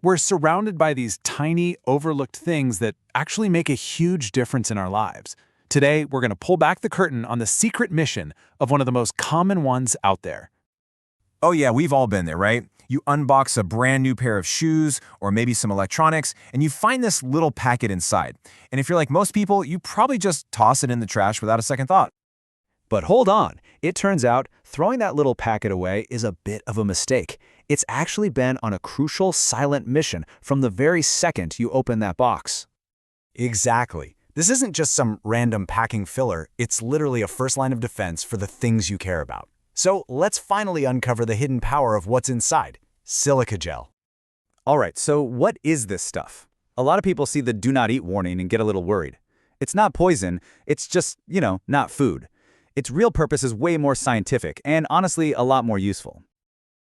We're surrounded by these tiny, overlooked things that actually make a huge difference in our lives. Today, we're going to pull back the curtain on the secret mission of one of the most common ones out there. Oh yeah, we've all been there, right? You unbox a brand new pair of shoes or maybe some electronics, and you find this little packet inside. And if you're like most people, you probably just toss it in the trash without a second thought. But hold on, it turns out throwing that little packet away is a bit of a mistake. It's actually been on a crucial silent mission from the very second you open that box. Exactly. This isn't just some random packing filler, it's literally a first line of defense for the things you care about. So let's finally uncover the hidden power of what's inside: silica gel. Alright, so what is this stuff? A lot of people see the do not eat warning and get a little worried. It's not poison, it's just, not food. Its real purpose is way more scientific and honestly a lot more useful.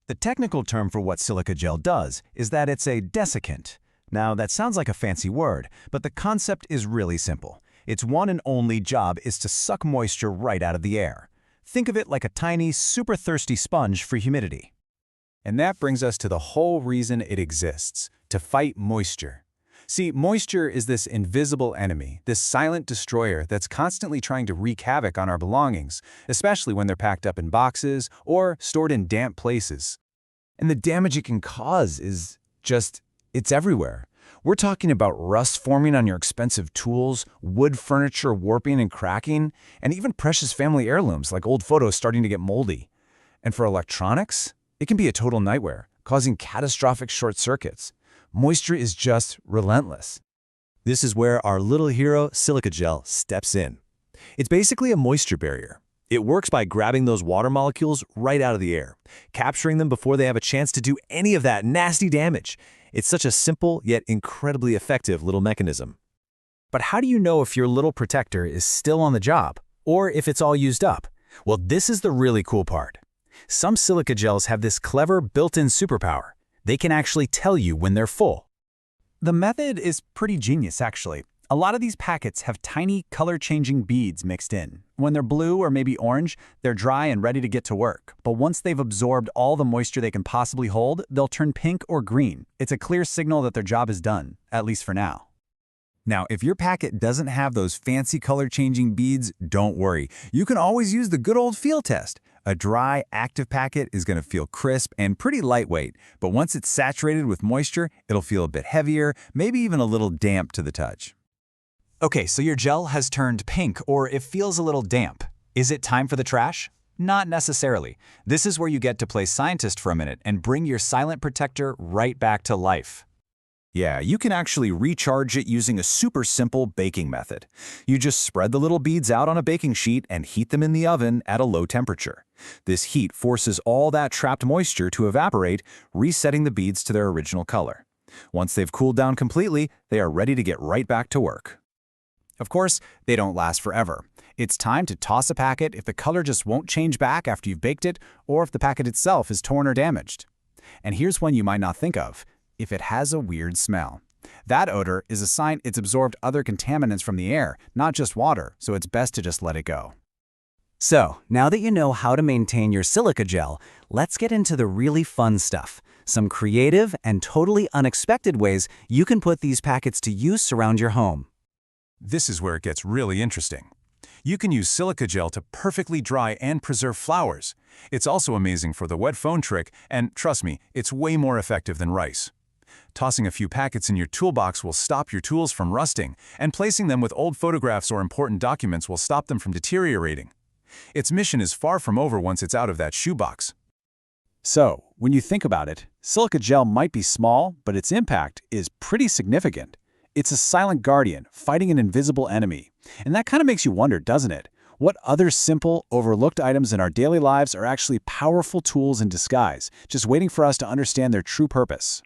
The technical term for what silica gel does is that it's a desiccant. Now, that sounds like a fancy word, but the concept is really simple. Its one and only job is to suck moisture right out of the air. Think of it like a tiny, super thirsty sponge for humidity. And that brings us to the whole reason it exists: to fight moisture. See, moisture is this invisible enemy, this silent destroyer that's constantly trying to wreak havoc on our belongings, especially when they're packed up in boxes or stored in damp places. And the damage it can cause is it's everywhere. We're talking about rust forming on your expensive tools, wood furniture warping and cracking, and even precious family heirlooms like old photos starting to get moldy. And for electronics, it can be a total nightmare, causing catastrophic short circuits. Moisture is just relentless. This is where our little hero, silica gel, steps in. It's basically a moisture barrier. It works by grabbing those water molecules right out of the air, capturing them before they have a chance to do any of that nasty damage. It's such a simple yet incredibly effective little mechanism. But how do you know if your little protector is still on the job, or if it's all used up? Well, this is the really cool part. Some silica gels have this clever built-in superpower. They can actually tell you when they're full. The method is pretty genius, actually. A lot of these packets have tiny, color-changing beads mixed in. When they're blue or maybe orange, they're dry and ready to get to work. But once they've absorbed all the moisture they can possibly hold, they'll turn pink or green. It's a clear signal that their job is done, at least for now. Now, if your packet doesn't have those fancy color-changing beads, don't worry. You can always use the good old feel test. A dry, active packet is going to feel crisp and pretty lightweight, but once it's saturated with moisture, it'll feel a bit heavier, maybe even a little damp to the touch. Okay, so your gel has turned pink, or it feels a little damp. Is it time for the trash? Not necessarily. This is where you get to play scientist for a minute and bring your silent protector right back to life. Yeah, you can actually recharge it using a super simple baking method. You just spread the little beads out on a baking sheet and heat them in the oven at a low temperature. This heat forces all that trapped moisture to evaporate, resetting the beads to their original color. Once they've cooled down completely, they are ready to get right back to work. Of course, they don't last forever. It's time to toss a packet if the color just won't change back after you've baked it, or if the packet itself is torn or damaged. And here's one you might not think of: if it has a weird smell. That odor is a sign it's absorbed other contaminants from the air, not just water, so it's best to just let it go. So, now that you know how to maintain your silica gel, let's get into the really fun stuff. Some creative and totally unexpected ways you can put these packets to use around your home. This is where it gets really interesting. You can use silica gel to perfectly dry and preserve flowers. It's also amazing for the wet phone trick, and trust me, it's way more effective than rice. Tossing a few packets in your toolbox will stop your tools from rusting, and placing them with old photographs or important documents will stop them from deteriorating. Its mission is far from over once it's out of that shoebox. So, when you think about it, silica gel might be small, but its impact is pretty significant. It's a silent guardian, fighting an invisible enemy. And that kind of makes you wonder, doesn't it? What other simple, overlooked items in our daily lives are actually powerful tools in disguise, just waiting for us to understand their true purpose?